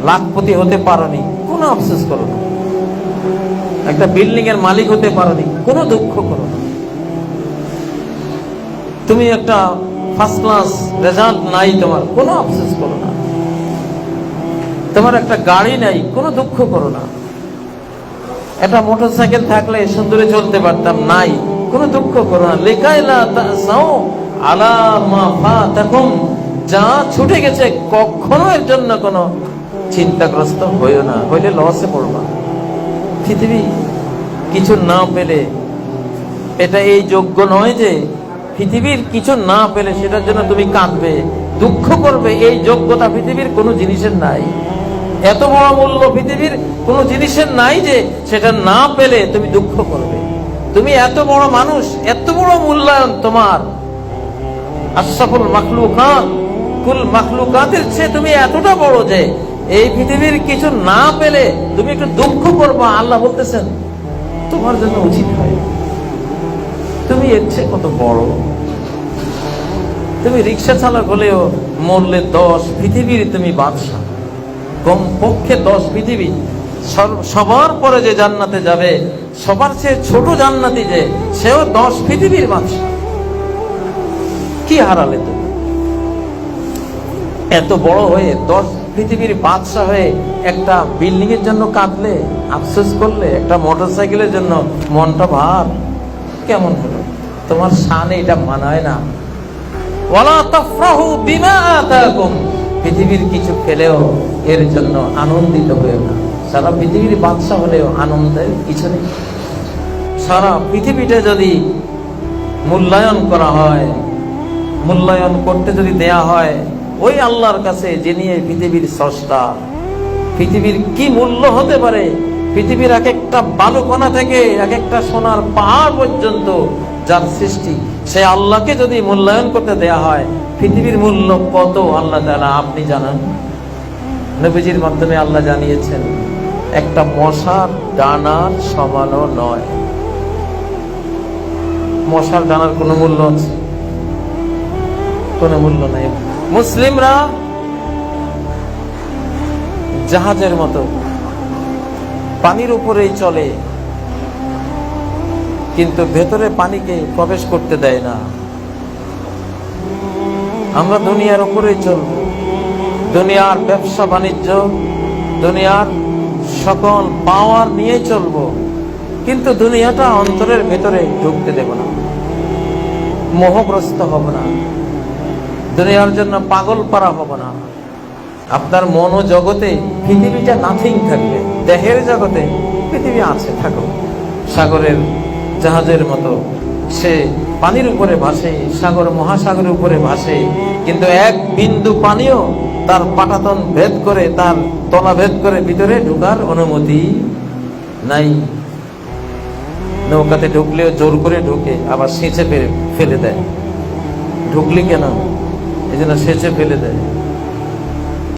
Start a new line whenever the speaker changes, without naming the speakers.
লাখপতি হতে পারোনি, কোনো আফসোস করো না। একটা বিল্ডিং এর মালিক হতে পারোনি, কোনো দুঃখ করো না। তুমি একটা ফার্স্ট ক্লাস রেজাল্ট নাই তোমার, কোনো আফসোস করো না। তোমার একটা গাড়ি নাই, কোনো দুঃখ করো না। একটা মোটরসাইকেল থাকলে সুন্দরে চলতে পারতাম, নাই, কোনো দুঃখ করো না। লিকাইলা তাসাউ আলা মা ফাতাকুম, যা ছুটে গেছে কখনো এর জন্য কোনো চিন্তাগ্রস্ত হইও না, হইলে লসে পড়বা। পৃথিবী কিছু না পেলে এটা এই যোগ্য নয় যে পৃথিবীর কিছু না পেলে সেটার জন্য তুমি কাঁদবে, দুঃখ করবে, এই যোগ্যতা পৃথিবীর কোনো জিনিসের নাই। এত বড় মূল্য পৃথিবীর কোনো জিনিসের নাই যে সেটা না পেলে তুমি দুঃখ করবে। তুমি এত বড় মানুষ, এত বড় মূল্যায়ন তোমার, আশরাফুল মাখলুকাত, কুল মাখলুকাতের চেয়ে তুমি এতটা বড় যে এই পৃথিবীর কিছু না পেলে তুমি একটু দুঃখ করবা। আল্লাহ বলতেছেন তোমার জন্য উচিত হয়, তুমি এর চেয়ে কত বড়। তুমি রিক্সা চালক হলেও মরলে 10 পৃথিবীর তুমি বাদশা, কমপক্ষে 10 পৃথিবী। সবার পরে যে জান্নাতে যাবে, সবার চেয়ে ছোট জান্নাতি যে, সেও 10 পৃথিবীর বাদশা। কি হারালে তুমি? এত বড় হয়ে 10 পৃথিবীর বাদশা হয়ে একটা বিল্ডিং এর জন্য কাঁদলে, আফসোস করলে, একটা মোটরসাইকেলের জন্য মনটা ভার, কেমন হলো? তোমার শানে এটা মানায় না। ওয়ালা তাফরাহু বিমা আতাকুম, পৃথিবীর কিছু পেলেও এর জন্য আনন্দিত হয়েও না। সারা পৃথিবীর বাদশা হলেও আনন্দের কিছু নেই। সারা পৃথিবীটা যদি মূল্যায়ন করা হয়, মূল্যায়ন করতে যদি দেয়া হয় ওই আল্লাহর কাছে, যিনি এই পৃথিবীর স্রষ্টা, পৃথিবীর কি মূল্য হতে পারে? পৃথিবীর এক একটা বালুকণা থেকে এক একটা সোনার পাহাড় পর্যন্ত যার সৃষ্টি, সে আল্লাহকে যদি মূল্যায়ন করতে দেয়া হয়, পৃথিবীর মূল্য কত আল্লাহ তাআলা আপনি জানান। নবীজির মাধ্যমে আল্লাহ জানিয়েছেন একটা মশার ডানার সমানও নয়। মশার ডানার কোনো মূল্য আছে? কোনো মূল্য নেই। মুসলিমরা জাহাজের মতো পানির উপরেই চলে, কিন্তু ভেতরে পানিকে প্রবেশ করতে দেয় না। আমরা দুনিয়ার উপরেই চলব, দুনিয়ার ব্যবসা বাণিজ্য, দুনিয়ার সকল পাওয়ার নিয়ে চলব, কিন্তু দুনিয়াটা অন্তরের ভেতরে ঢুকতে দেব না, মোহগ্রস্ত হব না, দুনিয়ার জন্য পাগল পারা হব না। আপনার মনোজগতে পৃথিবীটা নাথিং থাকবে, দেহের জগতে পৃথিবী আছে, থাকো। সাগরের জাহাজের মতো সে পানির উপরে ভাসে, সাগর মহাসাগরের উপরে ভাসে, কিন্তু এক বিন্দু পানিও তার পাটাতন ভেদ করে, তার তলা ভেদ করে ভিতরে ঢোকার অনুমতি নাই। নৌকাতে ঢুকলেও জোর করে ঢুকে, আবার সেচে ফেলে দেয়। ঢুকলি কেন? এই জন্য সেচে ফেলে দেয়।